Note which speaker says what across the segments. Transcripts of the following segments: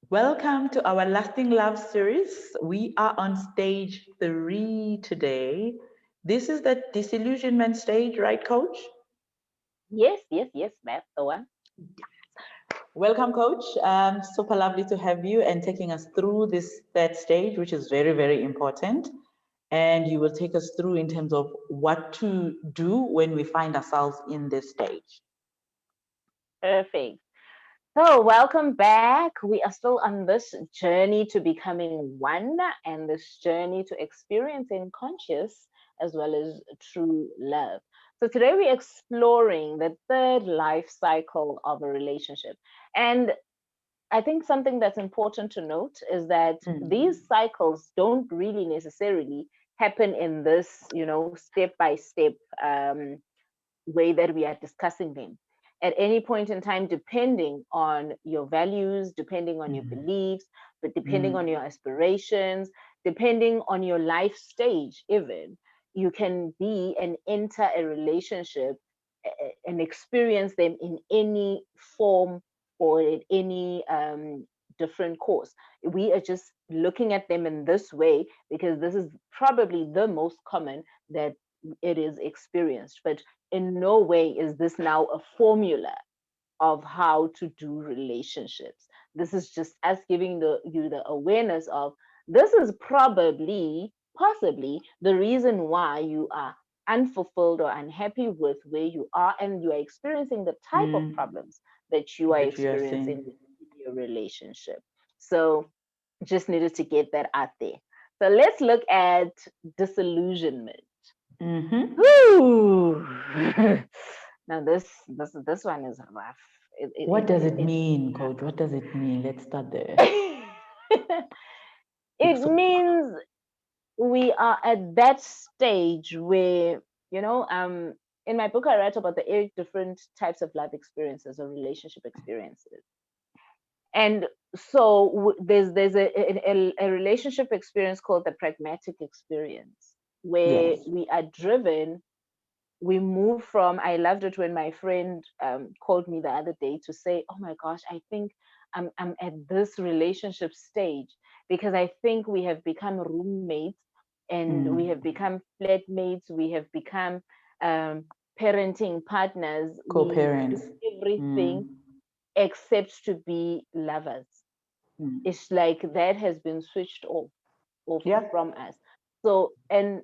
Speaker 1: Welcome to our Lasting Love series. We are on stage 3 today. This is the disillusionment stage, right, Coach?
Speaker 2: Yes, that's the one.
Speaker 1: Welcome, Coach. Super lovely to have you and taking us through this third stage, which is very, very important. And you will take us through in terms of what to do when we find ourselves in this stage.
Speaker 2: Perfect. So, welcome back. We are still on this journey to becoming one and this journey to experiencing conscious as well as true love. So, today we're exploring the third life cycle of a relationship. And I think something that's important to note is that
Speaker 1: Mm.
Speaker 2: these cycles don't really necessarily happen in this, step by step way that we are discussing them. At any point in time, depending on your values, depending on your
Speaker 1: Mm.
Speaker 2: beliefs, but depending
Speaker 1: Mm.
Speaker 2: on your aspirations, depending on your life stage, even, you can be and enter a relationship and experience them in any form or in any different course. We are just looking at them in this way because this is probably the most common that it is experienced. But in no way is this now a formula of how to do relationships. This is just us giving you the awareness of this is probably, possibly, the reason why you are unfulfilled or unhappy with where you are and you are experiencing the type of
Speaker 1: Mm.
Speaker 2: problems that you are
Speaker 1: That we are
Speaker 2: experiencing
Speaker 1: seeing.
Speaker 2: in your relationship. So just needed to get that out there. So let's look at disillusionment.
Speaker 1: Mm-hmm.
Speaker 2: Woo! Now this one is rough. It
Speaker 1: What
Speaker 2: it
Speaker 1: does
Speaker 2: it,
Speaker 1: it
Speaker 2: it,
Speaker 1: mean, Coach? What does it mean? Let's start there.
Speaker 2: it, it
Speaker 1: It's so,
Speaker 2: means we are at that stage where you know um in my book I write about the 8 different types of love experiences or relationship experiences. And so there's a relationship experience called the pragmatic experience where
Speaker 1: yes.
Speaker 2: we are driven. We move from, I loved it when my friend called me the other day to say, oh my gosh, I think I'm at this relationship stage because I think we have become roommates and we
Speaker 1: Mm.
Speaker 2: have become flatmates, we have become um, parenting partners, we do
Speaker 1: Co-parents.
Speaker 2: everything
Speaker 1: Mm.
Speaker 2: except to be lovers.
Speaker 1: Mm.
Speaker 2: It's like that has been switched off
Speaker 1: Yeah.
Speaker 2: from us. So, and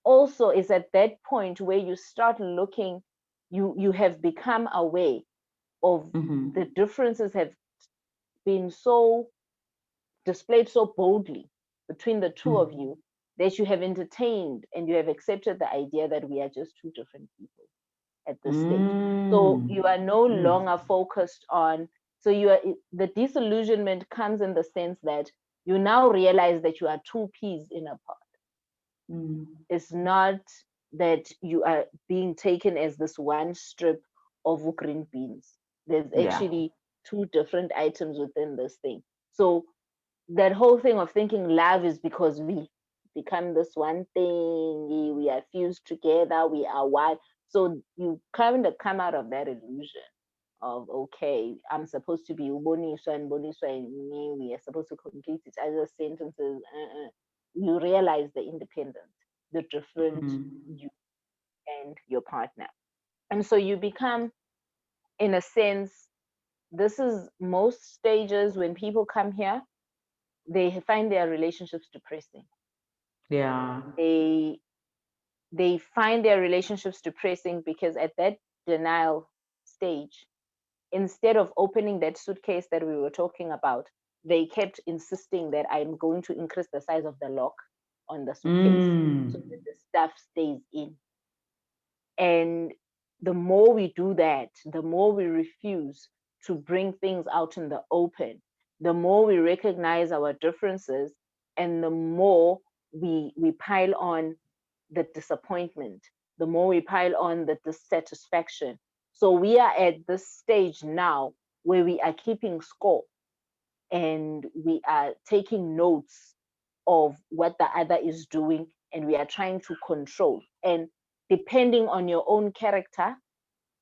Speaker 2: also is at that point where you start looking, you have become aware of the
Speaker 1: Mm-hmm.
Speaker 2: differences have been so displayed so boldly between the two of
Speaker 1: Mm.
Speaker 2: you that you have entertained and you have accepted the idea that we are just two different people at this stage. So
Speaker 1: Mm.
Speaker 2: you are no
Speaker 1: Mm.
Speaker 2: longer focused on, so you are, the disillusionment comes in the sense that you now realize that you are two peas in a pod.
Speaker 1: Mm.
Speaker 2: It's not that you are being taken as this one strip of green beans. There's
Speaker 1: Yeah.
Speaker 2: actually two different items within this thing. So that whole thing of thinking love is because we become this one thing, we are fused together, we are one. So you kind of come out of that illusion of okay, I'm supposed to be uboniswa and boniswa and me, we are supposed to complete each other's sentences. You realize the independence, the different
Speaker 1: Mm.
Speaker 2: you and your partner. And so you become, in a sense, this is most stages when people come here, they find their relationships depressing.
Speaker 1: Yeah.
Speaker 2: They they find their relationships depressing because at that denial stage, instead of opening that suitcase that we were talking about, they kept insisting that I'm going to increase the size of the lock on the suitcase so
Speaker 1: Mm.
Speaker 2: that the stuff stays in. And the more we do that, the more we refuse to bring things out in the open, the more we recognize our differences, and the more we pile on the disappointment, the more we pile on the dissatisfaction. So we are at this stage now where we are keeping score and we are taking notes of what the other is doing and we are trying to control. And depending on your own character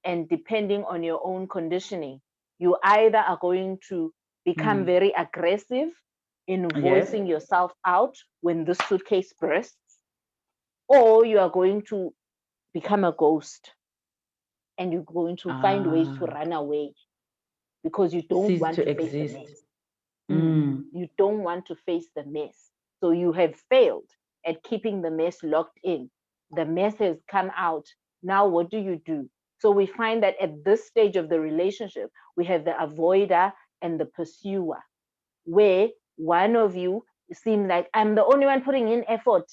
Speaker 2: and depending on your own conditioning, you either are going to become very aggressive in
Speaker 1: Yes.
Speaker 2: voicing yourself out when the suitcase bursts, or you are going to become a ghost and you're going to find ways to
Speaker 1: Ah,
Speaker 2: run away because you don't
Speaker 1: cease
Speaker 2: want
Speaker 1: to
Speaker 2: to face the
Speaker 1: exist.
Speaker 2: mess.
Speaker 1: Mm.
Speaker 2: You don't want to face the mess. So you have failed at keeping the mess locked in. The mess has come out. Now, what do? So we find that at this stage of the relationship, we have the avoider and the pursuer, where one of you seems like, I'm the only one putting in effort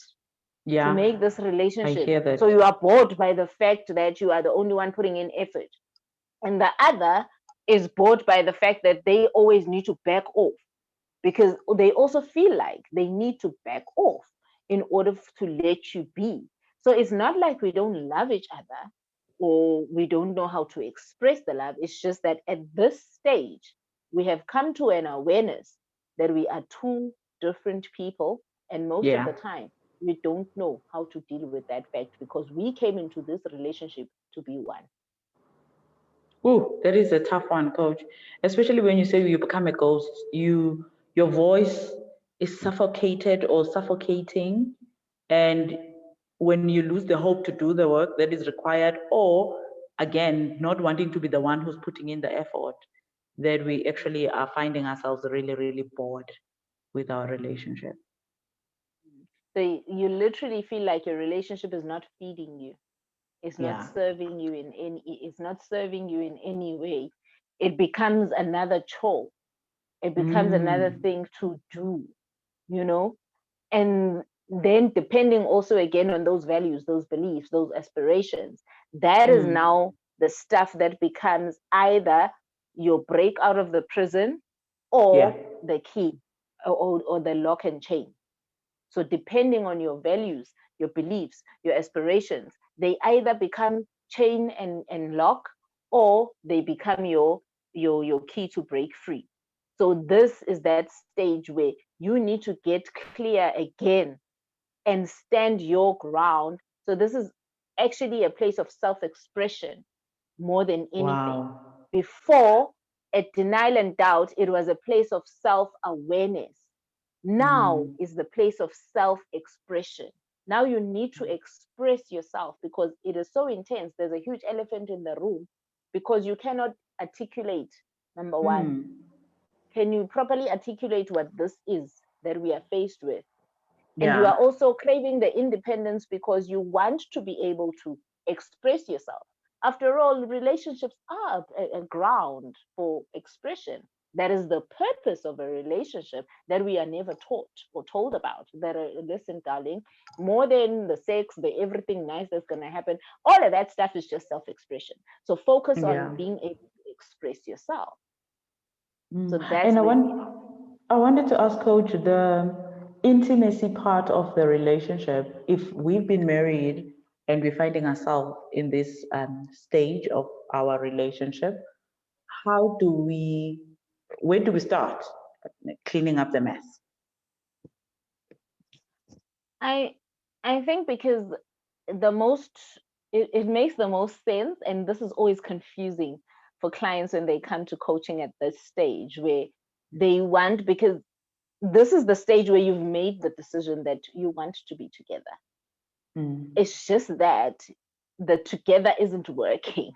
Speaker 2: to
Speaker 1: Yeah,
Speaker 2: make this
Speaker 1: I
Speaker 2: relationship.
Speaker 1: hear
Speaker 2: So
Speaker 1: that.
Speaker 2: you are bored by the fact that you are the only one putting in effort. And the other is bored by the fact that they always need to back off because they also feel like they need to back off in order to let you be. So it's not like we don't love each other or we don't know how to express the love. It's just that at this stage, we have come to an awareness that we are two different people. And most of
Speaker 1: Yeah.
Speaker 2: the time, we don't know how to deal with that fact because we came into this relationship to be one.
Speaker 1: Ooh, that is a tough one, coach. Especially when you say you become a ghost, your voice is suffocated or suffocating, and when you lose the hope to do the work that is required, or again, not wanting to be the one who's putting in the effort, that we actually are finding ourselves really, really bored with our relationship.
Speaker 2: So you literally feel like your relationship is not feeding you. It's not
Speaker 1: Yeah.
Speaker 2: serving you in any. It's not serving you in any way. It becomes another chore. It becomes another
Speaker 1: Mm.
Speaker 2: thing to do. You know, and then depending also again on those values, those beliefs, those aspirations, that is
Speaker 1: Mm.
Speaker 2: now the stuff that becomes either your break out of the prison
Speaker 1: Yeah.
Speaker 2: or the key or the lock and chain. So, depending on your values, your beliefs, your aspirations, they either become chain and lock or they become your key to break free. So, this is that stage where you need to get clear again and stand your ground. So, this is actually a place of self expression more than anything.
Speaker 1: Wow.
Speaker 2: Before, at denial and doubt, it was a place of self awareness. Now
Speaker 1: Mm.
Speaker 2: is the place of self expression. Now you need to express yourself because it is so intense. There's a huge elephant in the room because you cannot articulate. Number one,
Speaker 1: Mm.
Speaker 2: can you properly articulate what this is that we are faced with? And you
Speaker 1: Yeah.
Speaker 2: are also craving the independence because you want to be able to express yourself. After all, relationships are a ground for expression. That is the purpose of a relationship that we are never taught or told about. That listen, darling, more than the sex, the everything nice that's going to happen, all of that stuff is just self-expression. So focus on
Speaker 1: Yeah.
Speaker 2: being able to express yourself. So
Speaker 1: Mm.
Speaker 2: that's
Speaker 1: And
Speaker 2: where we are.
Speaker 1: I wanted to ask Coach the intimacy part of the relationship. If we've been married and we're finding ourselves in this stage of our relationship, how do we, where do we start cleaning up the mess?
Speaker 2: I I think because the most it makes the most sense, and this is always confusing for clients when they come to coaching at this stage where they want, because this is the stage where you've made the decision that you want to be together.
Speaker 1: Mm.
Speaker 2: It's just that the together isn't working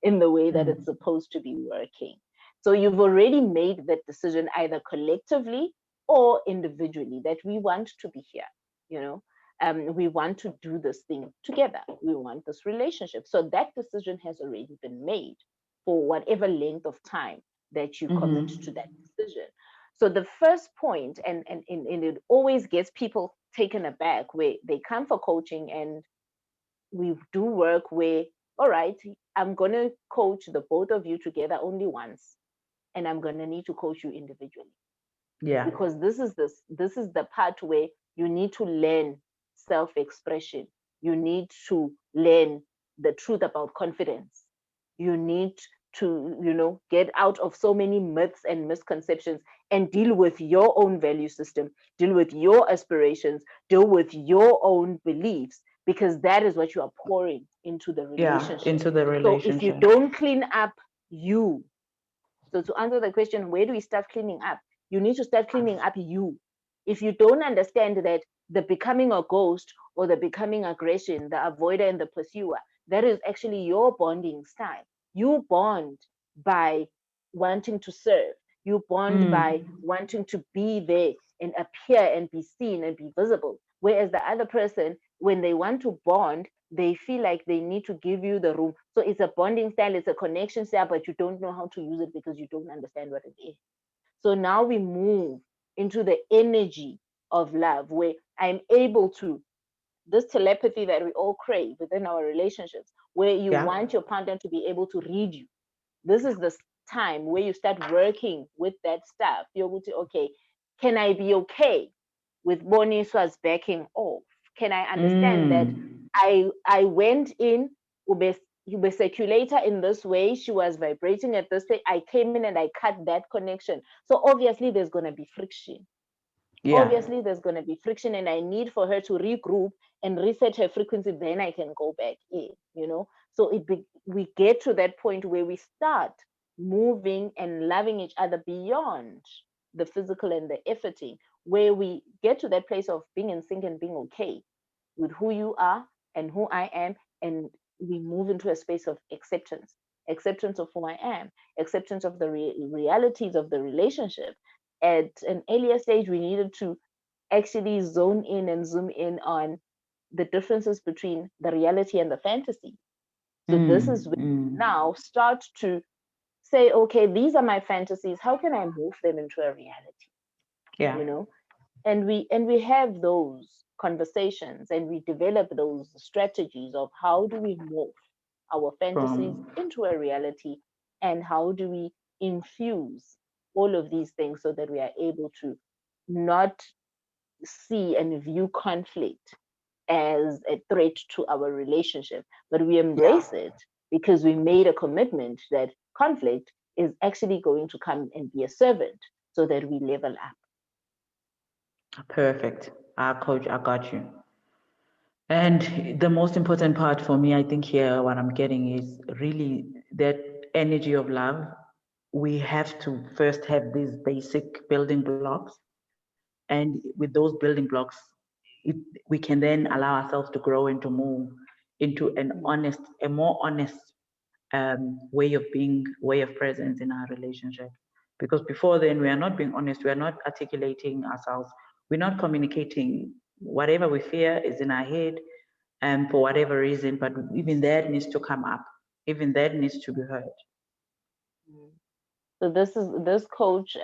Speaker 2: in the way that it's
Speaker 1: Mm.
Speaker 2: supposed to be working. So you've already made that decision either collectively or individually that we want to be here, you know. We want to do this thing together. We want this relationship. So that decision has already been made for whatever length of time that you commit to that
Speaker 1: Mm-hmm.
Speaker 2: decision. So the first point, and it always gets people taken aback where they come for coaching and we do work where, all right, I'm going to coach the both of you together only once, and I'm going to need to coach you individually
Speaker 1: Yeah.
Speaker 2: because this is the part where you need to learn self-expression. You need to learn the truth about confidence. You need to, get out of so many myths and misconceptions and deal with your own value system, deal with your aspirations, deal with your own beliefs, because that is what you are pouring into the
Speaker 1: Yeah.
Speaker 2: relationship.
Speaker 1: Into the
Speaker 2: So if you
Speaker 1: relationship.
Speaker 2: don't clean up you, So to answer the question, where do we start cleaning up? You need to start cleaning up you. If you don't understand that the becoming a ghost or the becoming aggression, the avoider and the pursuer, that is actually your bonding style. You bond by wanting to serve. You bond by wanting to be there and appear and be seen and be visible. Whereas the other person, when they want to bond, they feel like they need to give you the room. So it's a bonding style, it's a connection style, but you don't know how to use it because you don't understand what it is. So now we move into the energy of love, where I'm able to, this telepathy that we all crave within our relationships, where you
Speaker 1: Yeah.
Speaker 2: want your partner to be able to read you. This is the time where you start working with that stuff. You're able to, okay, can I be okay with Boniswa's backing off? Can I understand that I went in, ube circulator in this way, she was vibrating at this way, I came in and I cut that connection. So obviously there's going to be friction.
Speaker 1: Yeah.
Speaker 2: Obviously there's going to be friction, and I need for her to regroup and reset her frequency, then I can go back in, so we get to that point where we start moving and loving each other beyond the physical and the efforting, where we get to that place of being in sync and being okay with who you are and who I am, and we move into a space of acceptance of who I am, acceptance of the realities of the relationship. At an earlier stage, we needed to actually zone in and zoom in on the differences between the reality and the fantasy. So this is where we now start to say, okay, these are my fantasies. How can I move them into a reality?
Speaker 1: Yeah.
Speaker 2: And we have those conversations, and we develop those strategies of how do we move our fantasies into a reality, and how do we infuse all of these things so that we are able to not see and view conflict as a threat to our relationship, but we embrace it because we made a commitment that conflict is actually going to come and be a servant so that we level up.
Speaker 1: Perfect. Coach, I got you. And the most important part for me, I think here, what I'm getting is really that energy of love. We have to first have these basic building blocks. And with those building blocks, we can then allow ourselves to grow and to move into a more honest way of being, way of presence in our relationship. Because before then, we are not being honest, we are not articulating ourselves, we're not communicating. Whatever we fear is in our head, and for whatever reason, but even that needs to come up, even that needs to be heard.
Speaker 2: So this coach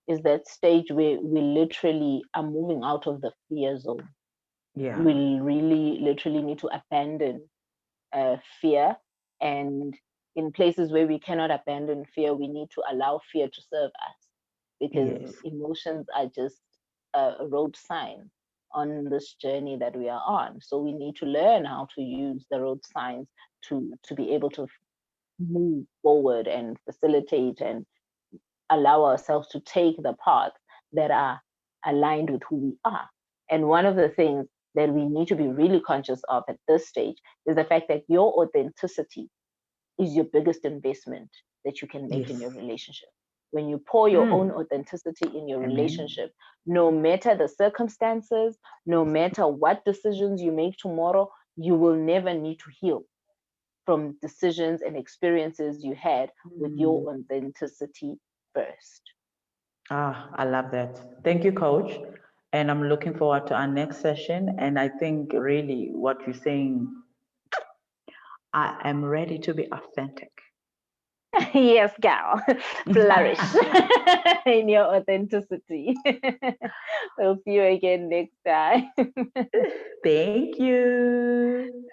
Speaker 2: is that stage where we literally are moving out of the fear zone.
Speaker 1: Yeah.
Speaker 2: We really literally need to abandon fear, and in places where we cannot abandon fear, we need to allow fear to serve us, because
Speaker 1: Yes.
Speaker 2: emotions are just a road sign on this journey that we are on. So we need to learn how to use the road signs to be able to move forward and facilitate and allow ourselves to take the paths that are aligned with who we are. And one of the things that we need to be really conscious of at this stage is the fact that your authenticity is your biggest investment that you can make in your
Speaker 1: Yes.
Speaker 2: relationship. When you pour your own authenticity in your
Speaker 1: Amen.
Speaker 2: relationship, no matter the circumstances, no matter what decisions you make tomorrow, you will never need to heal from decisions and experiences you had with your authenticity first.
Speaker 1: I love that. Thank you, Coach. And I'm looking forward to our next session. And I think really what you're saying, I am ready to be authentic.
Speaker 2: Yes, gal, flourish in your authenticity. We'll see you again next time.
Speaker 1: Thank you.